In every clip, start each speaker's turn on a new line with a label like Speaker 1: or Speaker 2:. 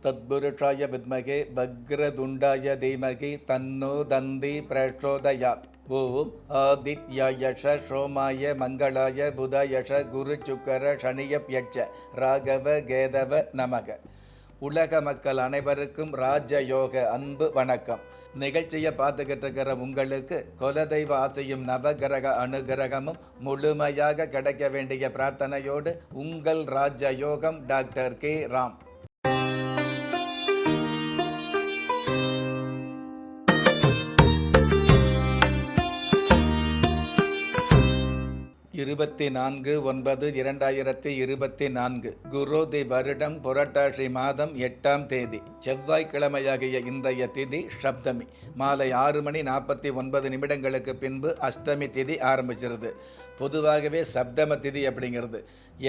Speaker 1: தத்புருஷாய வித்மகே பக்ரதுண்டாய தீமகி தன்னோ தந்தி பிரச்சோதயாத். ஓம் ஆதித்யாயஷ சோமாய மங்களாய புதயஷ குரு சுக்கர சனியப்யட்ச ராகவ கேதவ நமக. உலக மக்கள் அனைவருக்கும் ராஜயோக அன்பு வணக்கம். நிகழ்ச்சியை பார்த்துக்கிட்டு இருக்கிற உங்களுக்கு குலதெய்வ ஆசையும் நவகிரக அனுகிரகமும் முழுமையாக கிடைக்க வேண்டிய பிரார்த்தனையோடு உங்கள் ராஜயோகம் டாக்டர் கே ராம். இருபத்தி 4/9/2024 குரோதி வருடம் புரட்டாசி மாதம் 8ஆம் தேதி செவ்வாய்க்கிழமையாகிய இன்றைய திதி சப்தமி. மாலை 6:49 பின்பு அஷ்டமி திதி ஆரம்பிச்சிருது. பொதுவாகவே சப்தம திதி அப்படிங்கிறது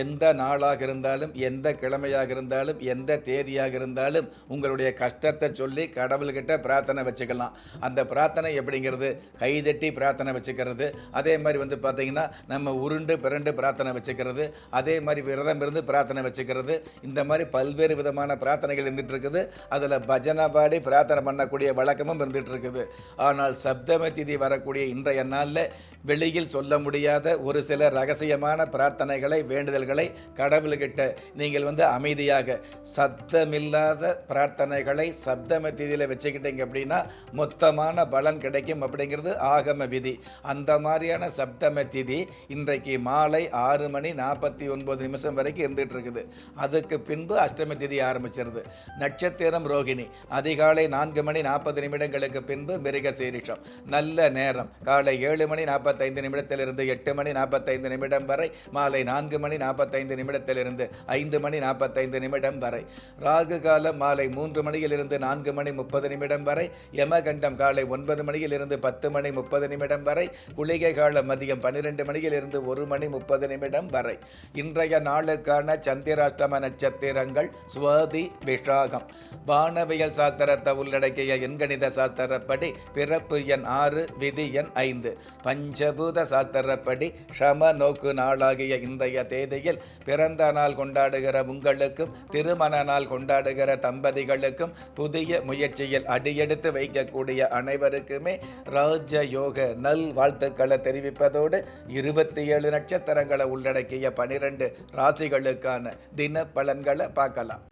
Speaker 1: எந்த நாளாக இருந்தாலும், எந்த கிழமையாக இருந்தாலும், எந்த தேதியாக இருந்தாலும் உங்களுடைய கஷ்டத்தை சொல்லி கடவுள்கிட்ட பிரார்த்தனை வச்சுக்கலாம். அந்த பிரார்த்தனை எப்படிங்கிறது கைதட்டி பிரார்த்தனை வச்சுக்கிறது, அதே மாதிரி பார்த்திங்கன்னா நம்ம உருண்டு பிறண்டு பிரார்த்தனை வச்சுக்கிறது, அதே மாதிரி விரதம் இருந்து பிரார்த்தனை வச்சுக்கிறது, இந்த மாதிரி பல்வேறு விதமான பிரார்த்தனைகள் இருந்துகிட்டு இருக்குது. அதில் பஜனை பாடி பிரார்த்தனை பண்ணக்கூடிய வழக்கமும் இருந்துகிட்டு இருக்குது. ஆனால் சப்தம திதி வரக்கூடிய இன்றைய நாளில் வெளியில் சொல்ல முடியாத ஒரு சில ரகசியமான பிரார்த்தனைகளை, வேண்டுதல்களை கடவுள்கிட்ட நீங்கள் அமைதியாக சத்தமில்லாத பிரார்த்தனைகளை சப்தம திதியில் வச்சுக்கிட்டீங்க அப்படின்னா மொத்தமான பலன் கிடைக்கும் அப்படிங்கிறது ஆகம விதி. அந்த மாதிரியான சப்தம திதி இன்றைக்கு மாலை 6:49 வரைக்கும் இருந்துகிட்டு இருக்குது. அதுக்கு பின்பு அஷ்டமி திதி ஆரம்பிச்சிருது. நட்சத்திரம் ரோகிணி. அதிகாலை 4:40 பின்பு மிருக சீரிஷம். நல்ல நேரம் காலை 7:45 8:45 வரை, மாலை 4:45 5:45 வரை. ராகு காலம் மாலை 3 மணியிலிருந்து 4:30 வரை. யமகண்டம் காலை 9 மணியிலிருந்து 10:30 வரை. குளிகை காலம் மதியம் 12 மணியிலிருந்து 1:30 வரை. இன்றைய நாளுக்கான சந்திராஷ்டம நட்சத்திரங்கள் சுவாதி, விஷாகம். வானவியல் சாஸ்திரத்தை உள்ளடக்கிய எண்கணித சாஸ்திரப்படி பிறப்பு எண் 6, விதி எண் 5. பஞ்சபூத சாஸ்திரப்படி ஷம நோக்கு நாளாகிய இன்றைய தேதியில் பிறந்த நாள் கொண்டாடுகிற உங்களுக்கும், திருமண நாள் கொண்டாடுகிற தம்பதிகளுக்கும், புதிய முயற்சியில் அடியெடுத்து வைக்கக்கூடிய அனைவருக்குமே ராஜயோக நல் வாழ்த்துக்களை தெரிவிப்பதோடு 27 நட்சத்திரங்களை உள்ளடக்கிய 12 ராசிகளுக்கான தின பலன்களை பார்க்கலாம்.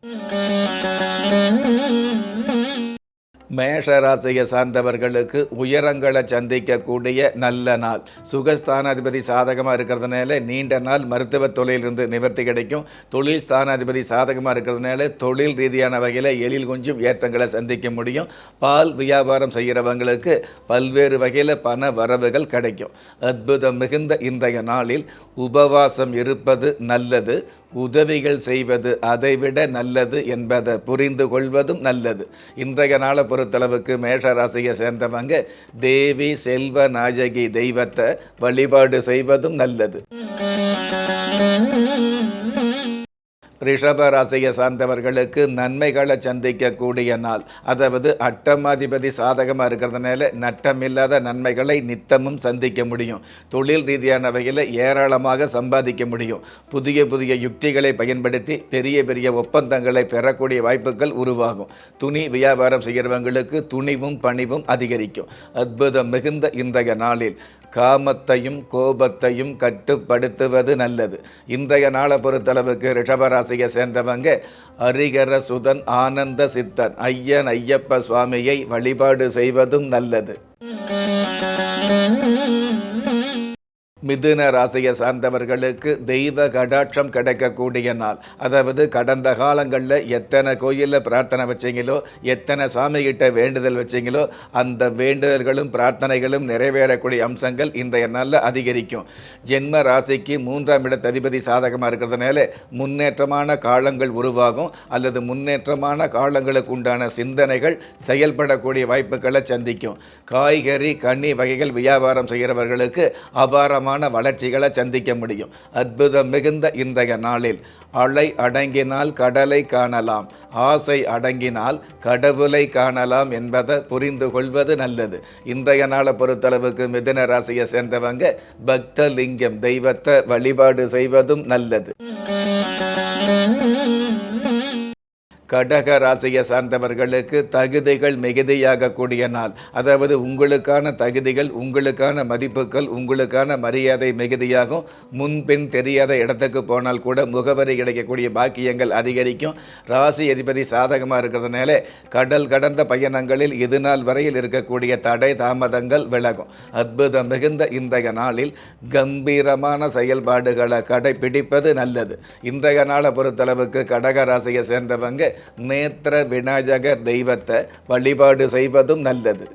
Speaker 1: மேஷ ராசியை சார்ந்தவர்களுக்கு உயரங்களை சந்திக்கக்கூடிய நல்ல நாள். சுகஸ்தானாதிபதி சாதகமாக இருக்கிறதுனால நீண்ட நாள் மருத்துவ தொழிலிருந்து நிவர்த்தி கிடைக்கும். தொழில் ஸ்தானாதிபதி சாதகமாக இருக்கிறதுனால தொழில் ரீதியான வகையில் எழில் கொஞ்சம் ஏற்றங்களை சந்திக்க முடியும். பால் வியாபாரம் செய்கிறவங்களுக்கு பல்வேறு வகையில் பண வரவுகள் கிடைக்கும். அற்புதம் மிகுந்த இன்றைய நாளில் உபவாசம் இருப்பது நல்லது, உதவிகள் செய்வது அதைவிட நல்லது என்பதை புரிந்து கொள்வதும் நல்லது. இன்றைய நாளை பொறுத்தளவுக்கு மேஷ ராசியை சேர்ந்தவங்க தேவி செல்வ நாயகி தெய்வத்தை வழிபாடு செய்வதும் நல்லது. ரிஷப ராசியை சார்ந்தவர்களுக்கு நன்மைகளை சந்திக்கக்கூடிய நாள். அதாவது அட்டமாதிபதி சாதகமாக இருக்கிறதுனால நட்டமில்லாத நன்மைகளை நித்தமும் சந்திக்க முடியும். தொழில் ரீதியான வகையில் ஏராளமாக சம்பாதிக்க முடியும். புதிய புதிய யுக்திகளை பயன்படுத்தி பெரிய பெரிய ஒப்பந்தங்களை பெறக்கூடிய வாய்ப்புகள் உருவாகும். துணி வியாபாரம் செய்கிறவங்களுக்கு துணிவும் பணிவும் அதிகரிக்கும். அற்புதம் மிகுந்த இன்றைய நாளில் காமத்தையும் கோபத்தையும் கட்டுப்படுத்துவது நல்லது. இன்றைய நாளை பொறுத்தளவுக்கு ரிஷபராசியை சேர்ந்தவங்க ஹரிகர சுதன் ஆனந்த சித்தன் ஐயன் ஐயப்ப சுவாமியை வழிபாடு செய்வதும் நல்லது. மிதுன ராசியை சார்ந்தவர்களுக்கு தெய்வ கடாட்சம் கிடைக்கக்கூடிய நாள். அதாவது கடந்த காலங்களில் எத்தனை கோயிலில் பிரார்த்தனை வச்சிங்களோ, எத்தனை சாமிகிட்ட வேண்டுதல் வச்சிங்களோ, அந்த வேண்டுதல்களும் பிரார்த்தனைகளும் நிறைவேறக்கூடிய அம்சங்கள் இன்றைய நாளில் அதிகரிக்கும். ஜென்ம ராசிக்கு 3ஆம் இடத்து அதிபதி சாதகமாக இருக்கிறதுனால முன்னேற்றமான காலங்கள் உருவாகும், அல்லது முன்னேற்றமான காலங்களுக்கு உண்டான சிந்தனைகள் செயல்படக்கூடிய வாய்ப்புகளை சந்திக்கும். காய்கறி கனி வகைகள் வியாபாரம் செய்கிறவர்களுக்கு அபாரமான வளர்ச்சிகளை சந்திக்க முடியும். அற்புதம் மிகுந்த இன்றைய நாளில் அலை அடங்கினால் கடலை காணலாம், ஆசை அடங்கினால் கடவுளை காணலாம் என்பதை புரிந்து கொள்வது நல்லது. இன்றைய நாளை பொறுத்தளவுக்கு மிதுன ராசியை சேர்ந்தவங்க பக்தலிங்கம் தெய்வத்தை வழிபாடு செய்வதும் நல்லது. கடக ராசியை சார்ந்தவர்களுக்கு தகுதிகள் மிகுதியாக கூடிய நாள். அதாவது உங்களுக்கான தகுதிகள், உங்களுக்கான மதிப்புகள், உங்களுக்கான மரியாதை மிகுதியாகும். முன்பின் தெரியாத இடத்துக்கு போனால் கூட முகவரி கிடைக்கக்கூடிய பாக்கியங்கள் அதிகரிக்கும். ராசி அதிபதி சாதகமாக இருக்கிறதுனால கடல் கடந்த பயணங்களில் இது நாள் வரையில் இருக்கக்கூடிய தடை தாமதங்கள் விலகும். அற்புதம் மிகுந்த இன்றைய நாளில் கம்பீரமான செயல்பாடுகளை கடைபிடிப்பது நல்லது. இன்றைய நாளை பொறுத்தளவுக்கு கடக ராசியை சேர்ந்தவங்க நேத்திர விநாயகர் தெய்வத்தை வழிபாடு செய்வதும் நல்லது.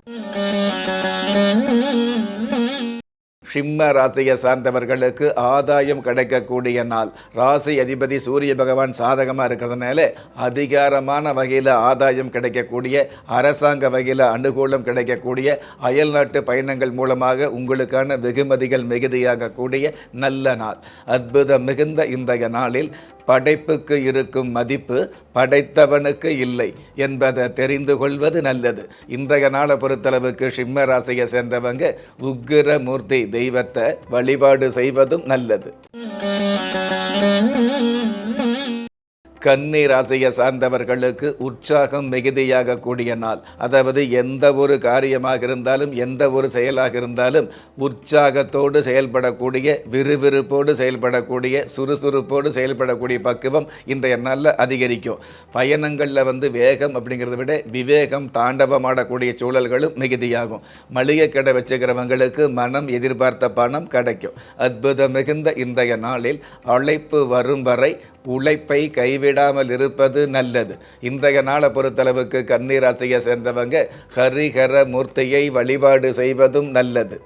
Speaker 1: சிம்ம ராசியை சார்ந்தவர்களுக்கு ஆதாயம் கிடைக்கக்கூடிய நாள். ராசி அதிபதி சூரிய பகவான் சாதகமாக இருக்கிறதுனால அதிகாரமான வகையில் ஆதாயம் கிடைக்கக்கூடிய, அரசாங்க வகையில் அனுகூலம் கிடைக்கக்கூடிய, அயல்நாட்டு பயணங்கள் மூலமாக உங்களுக்கான வெகுமதிகள் மிகுதியாகக்கூடிய நல்ல நாள். அற்புதம் மிகுந்த இன்றைய நாளில் படைப்புக்கு இருக்கும் மதிப்பு படைத்தவனுக்கு இல்லை என்பதை தெரிந்து கொள்வது நல்லது. இன்றைய நாளை பொறுத்தளவுக்கு சிம்ம ராசியை சேர்ந்தவங்க உக்கிரமூர்த்தி தெய்வத்தை வழிபாடு செய்வதும் நல்லது. கன்னி ராசியை சார்ந்தவர்களுக்கு உற்சாகம் மிகுதியாக கூடிய நாள். அதாவது எந்த ஒரு காரியமாக இருந்தாலும், எந்த ஒரு செயலாக இருந்தாலும் உற்சாகத்தோடு செயல்படக்கூடிய, விறுவிறுப்போடு செயல்படக்கூடிய, சுறுசுறுப்போடு செயல்படக்கூடிய பக்குவம் இன்றைய நாளில் அதிகரிக்கும். பயணங்களில் வேகம் அப்படிங்கிறத விட விவேகம் தாண்டவமாடக்கூடிய சூழல்களும் மிகுதியாகும். மளிகை கடை வச்சுக்கிறவங்களுக்கு மனம் எதிர்பார்த்த பணம் கிடைக்கும். அற்புதம் மிகுந்த இன்றைய நாளில் அழைப்பு வரும் வரை உழைப்பை கைவிடாமல் இருப்பது நல்லது. இன்றைய நாளை பொறுத்தளவுக்கு கன்னி ராசியை சேர்ந்தவங்க ஹரிஹர மூர்த்தியை வழிபாடு செய்வதும் நல்லது.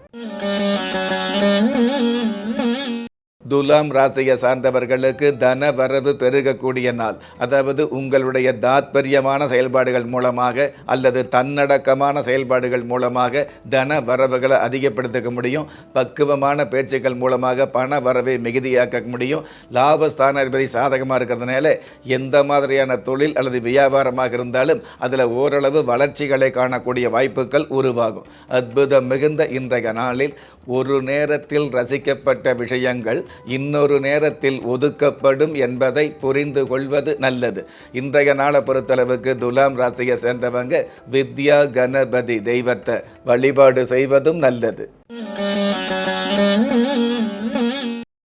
Speaker 1: துலாம் ராசியை சார்ந்தவர்களுக்கு தன வரவு பெருகக்கூடிய நாள். அதாவது உங்களுடைய தாத்பரியமான செயல்பாடுகள் மூலமாக அல்லது தன்னடக்கமான செயல்பாடுகள் மூலமாக தன வரவுகளை அதிகப்படுத்திக்க முடியும். பக்குவமான பேச்சுக்கள் மூலமாக பண வரவை மிகுதியாக்க முடியும். லாபஸ்தானாதிபதி சாதகமாக இருக்கிறதுனால எந்த மாதிரியான தொழில் அல்லது வியாபாரமாக இருந்தாலும் அதில் ஓரளவு வளர்ச்சிகளை காணக்கூடிய வாய்ப்புகள் உருவாகும். அற்புதம் மிகுந்த இன்றைய நாளில் ஒரு நேரத்தில் ரசிக்கப்பட்ட விஷயங்கள் இன்னொரு நேரத்தில் ஒதுக்கப்படும் என்பதை புரிந்து கொள்வது நல்லது. இன்றைய நாளை பொறுத்தளவுக்கு துலாம் ராசியை சேர்ந்தவங்க வித்யா கணபதி தெய்வத்தை வழிபாடு செய்வதும் நல்லது.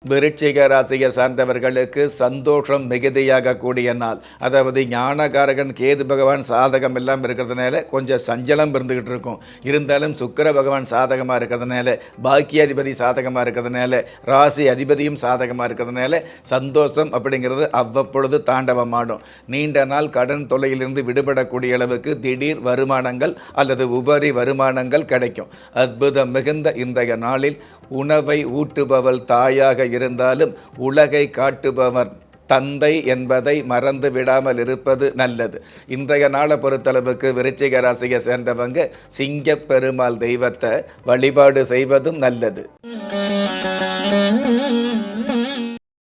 Speaker 1: விருச்சிக ராசியை சார்ந்தவர்களுக்கு சந்தோஷம் மிகுதியாக கூடிய நாள். அதாவது ஞானகாரகன் கேது பகவான் சாதகம் எல்லாம் இருக்கிறதுனால கொஞ்சம் சஞ்சலம் இருந்துகிட்டு இருக்கும். இருந்தாலும் சுக்கிர பகவான் சாதகமாக இருக்கிறதுனால, பாக்கியாதிபதி சாதகமாக இருக்கிறதுனால, ராசி அதிபதியும் சாதகமாக இருக்கிறதுனால சந்தோஷம் அப்படிங்கிறது அவ்வப்பொழுது தாண்டவமாடும். நீண்ட நாள் கடன் தொல்லையிலிருந்து விடுபடக்கூடிய அளவுக்கு திடீர் வருமானங்கள் அல்லது உபரி வருமானங்கள் கிடைக்கும். அற்புதம் மிகுந்த இன்றைய நாளில் உணவை ஊட்டுபவள் தாயாக இருந்தாலும் உலகை காட்டுபவர் தந்தை என்பதை மறந்து விடாமல் இருப்பது நல்லது. இன்றைய நாளை பொறுத்தளவுக்கு விருச்சிக ராசியை சேர்ந்தவங்க சிங்கப்பெருமாள் தெய்வத்தை வழிபாடு செய்வதும் நல்லது.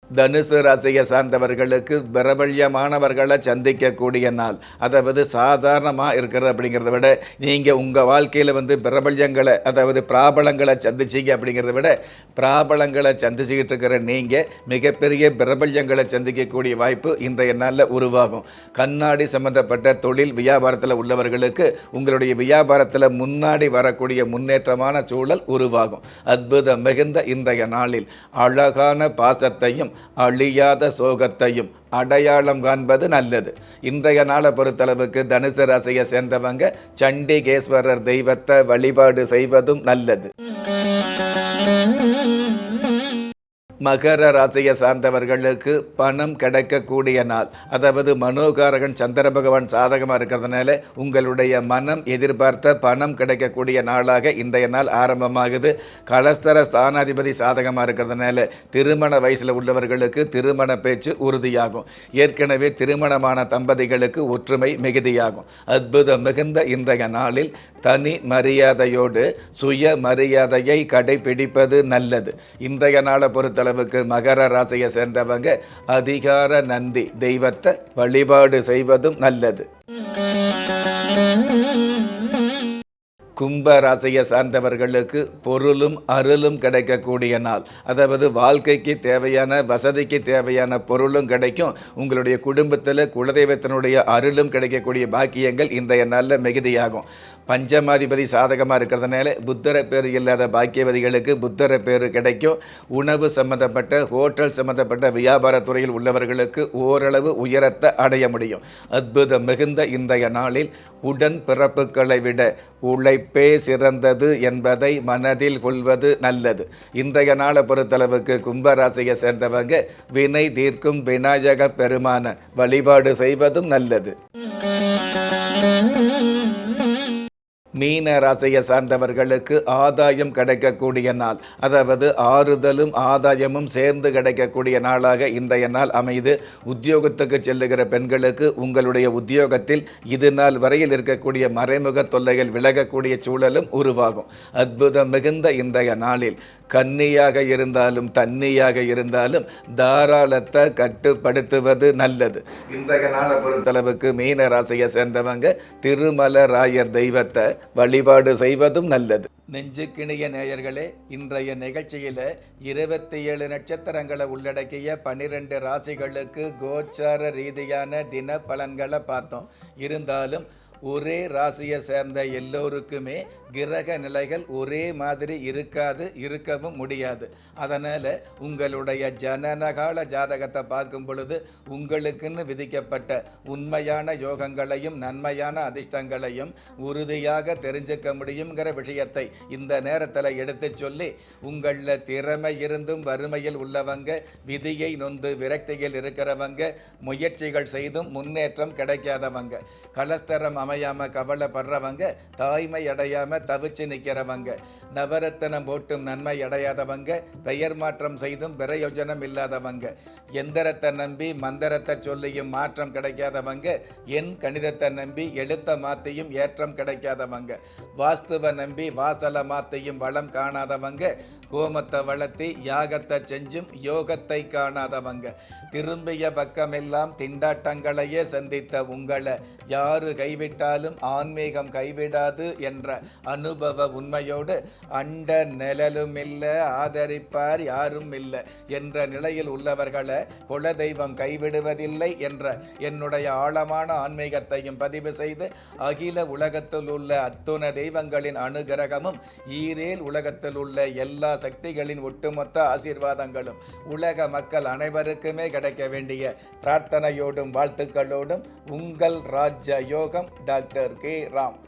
Speaker 1: தனுசு ராசியை சார்ந்தவர்களுக்கு பிரபல்யமானவர்களை சந்திக்கக்கூடிய நாள். அதாவது சாதாரணமாக இருக்கிறது அப்படிங்கிறத விட நீங்கள் உங்கள் வாழ்க்கையில் பிரபல்யங்களை, அதாவது பிராபலங்களை சந்திச்சிங்க அப்படிங்கிறத விட பிராபலங்களை சந்திச்சுக்கிட்டு இருக்கிற நீங்கள் மிகப்பெரிய பிரபல்யங்களை சந்திக்கக்கூடிய வாய்ப்பு இன்றைய நாளில் உருவாகும். கண்ணாடி சம்பந்தப்பட்ட தொழில் வியாபாரத்தில் உள்ளவர்களுக்கு உங்களுடைய வியாபாரத்தில் முன்னாடி வரக்கூடிய முன்னேற்றமான சூழல் உருவாகும். அற்புதம் மிகுந்த இன்றைய நாளில் அழகான பாசத்தையும் அழியாத சோகத்தையும் அடையாளம் காண்பது நல்லது. இன்றைய நாளை பொறுத்தளவுக்கு தனுசு ராசியை சேர்ந்தவங்க சண்டிகேஸ்வரர் தெய்வத்தை வழிபாடு செய்வதும் நல்லது. மகர ராசியை சார்ந்தவர்களுக்கு பணம் கிடைக்கக்கூடிய நாள். அதாவது மனோகாரகன் சந்திர பகவான் சாதகமாக இருக்கிறதுனால உங்களுடைய மனம் எதிர்பார்த்த பணம் கிடைக்கக்கூடிய நாளாக இன்றைய நாள் ஆரம்பமாகுது. கலஸ்தர ஸ்தானாதிபதி சாதகமாக இருக்கிறதுனால திருமண வயசில் உள்ளவர்களுக்கு திருமண பேச்சு உறுதியாகும். ஏற்கனவே திருமணமான தம்பதிகளுக்கு ஒற்றுமை மிகுதியாகும். அற்புதம் மிகுந்த இன்றைய நாளில் தனி மரியாதையோடு சுய மரியாதையை கடைபிடிப்பது நல்லது. இன்றைய நாளை பொறுத்தளவு மகர ராசியை சேர்ந்தவங்க அதிகார நந்தி தெய்வத்தை வழிபாடு செய்வதும் நல்லது. கும்ப ராசியை சார்ந்தவர்களுக்கு பொருளும் அருளும் கிடைக்கக்கூடிய நாள். அதாவது வாழ்க்கைக்கு தேவையான, வசதிக்கு தேவையான பொருளும் கிடைக்கும். உங்களுடைய குடும்பத்தில் குலதெய்வத்தினுடைய அருளும் கிடைக்கக்கூடிய பாக்கியங்கள் இன்றைய நாளில் மிகுதியாகும். பஞ்சமாதிபதி சாதகமாக இருக்கிறதுனால புத்தர பேர் இல்லாத பாக்கியவதிகளுக்கு புத்தர பேர் கிடைக்கும். உணவு சம்பந்தப்பட்ட, ஹோட்டல் சம்பந்தப்பட்ட வியாபாரத்துறையில் உள்ளவர்களுக்கு ஓரளவு உயரத்தை அடைய முடியும். அற்புதம் மிகுந்த இன்றைய நாளில் உடன் பிறப்புகளை விட உழைப்பே சிறந்தது என்பதை மனதில் கொள்வது நல்லது. இன்றைய நாளை பொறுத்தளவுக்கு கும்பராசியை சேர்ந்தவங்க வினை தீர்க்கும் விநாயக பெருமான வழிபாடு செய்வதும் நல்லது. மீன ராசியை சார்ந்தவர்களுக்கு ஆதாயம் கிடைக்கக்கூடிய நாள். அதாவது ஆறுதலும் ஆதாயமும் சேர்ந்து கிடைக்கக்கூடிய நாளாக இன்றைய நாள் அமைது. உத்தியோகத்துக்கு செல்லுகிற பெண்களுக்கு உங்களுடைய உத்தியோகத்தில் இது நாள் வரையில் இருக்கக்கூடிய மறைமுக தொல்லைகள் விலகக்கூடிய சூழலும் உருவாகும். அற்புதம் மிகுந்த இன்றைய நாளில் கன்னியாக இருந்தாலும் தன்னியாக இருந்தாலும் தாராளத்தை கட்டுப்படுத்துவது நல்லது. இன்றைய நாளை பொறுத்தளவுக்கு மீன ராசியை சேர்ந்தவங்க திருமல ராயர் தெய்வத்தை வழிபாடு செய்வதும் நல்லது. நெஞ்சுக்கிணிய நேயர்களே, இன்றைய நிகழ்ச்சியில் 27 நட்சத்திரங்களை உள்ளடக்கிய 12 ராசிகளுக்கு கோச்சார ரீதியான தின பலன்களை பார்த்தோம். இருந்தாலும் ஒரே ராசியை சேர்ந்த எல்லோருக்குமே கிரக நிலைகள் ஒரே மாதிரி இருக்கவும் முடியாது. அதனால் உங்களுடைய ஜனனகால ஜாதகத்தை பார்க்கும் பொழுது உங்களுக்குன்னு விதிக்கப்பட்ட உண்மையான யோகங்களையும் நன்மையான அதிர்ஷ்டங்களையும் உறுதியாக தெரிஞ்சுக்க முடியுங்கிற விஷயத்தை இந்த நேரத்தில் எடுத்து சொல்லி, உங்களில் திறமை இருந்தும் வறுமையில் உள்ளவங்க, விதியை நொந்து விரக்தியில் இருக்கிறவங்க, முயற்சிகள் செய்தும் முன்னேற்றம் கிடைக்காதவங்க, கலஸ்தரம் அமையாம கவலைப்படுறவங்க, தாய்மை அடையாம தவிச்சு நிற்கிறவங்க, நவரத்தனம் போட்டும் நன்மை அடையாதவங்க, பெயர் மாற்றம் செய்தும் பிரயோஜனம் இல்லாதவங்க, எந்திரத்தை நம்பி மந்திரத்தை சொல்லியும் மாற்றம் கிடைக்காதவங்க, என் கணிதத்தை நம்பி எழுத்த மாத்தியும் ஏற்றம் கிடைக்காதவங்க, வாஸ்துவை நம்பி வாசலை மாத்தியும் வளம் காணாதவங்க, ஹோமத்தை வளர்த்தி யாகத்தை செஞ்சும் யோகத்தை காணாதவங்க, திரும்பிய பக்கமெல்லாம் திண்டாட்டங்களையே சந்தித்த உங்களை யாரு கைவிட்டாலும் ஆன்மீகம் கைவிடாது என்ற அனுபவ உண்மையோடு அண்ட நிழலும் இல்லை, ஆதரிப்பார் யாரும் இல்லை என்ற நிலையில் உள்ளவர்களை குலதெய்வம் கைவிடுவதில்லை என்ற என்னுடைய ஆழமான ஆன்மீகத்தையும் பதிவு செய்து, அகில உலகத்தில் உள்ள அத்துண தெய்வங்களின் அனுகிரகமும் ஈரேல் உலகத்தில் உள்ள எல்லா சக்திகளின் ஒட்டுமொத்த ஆசீர்வாதங்களும் உலக மக்கள் அனைவருக்குமே கிடைக்க வேண்டிய பிரார்த்தனையோடும் வாழ்த்துக்களோடும் உங்கள் ராஜ யோகம் டாக்டர் கே. ராம்.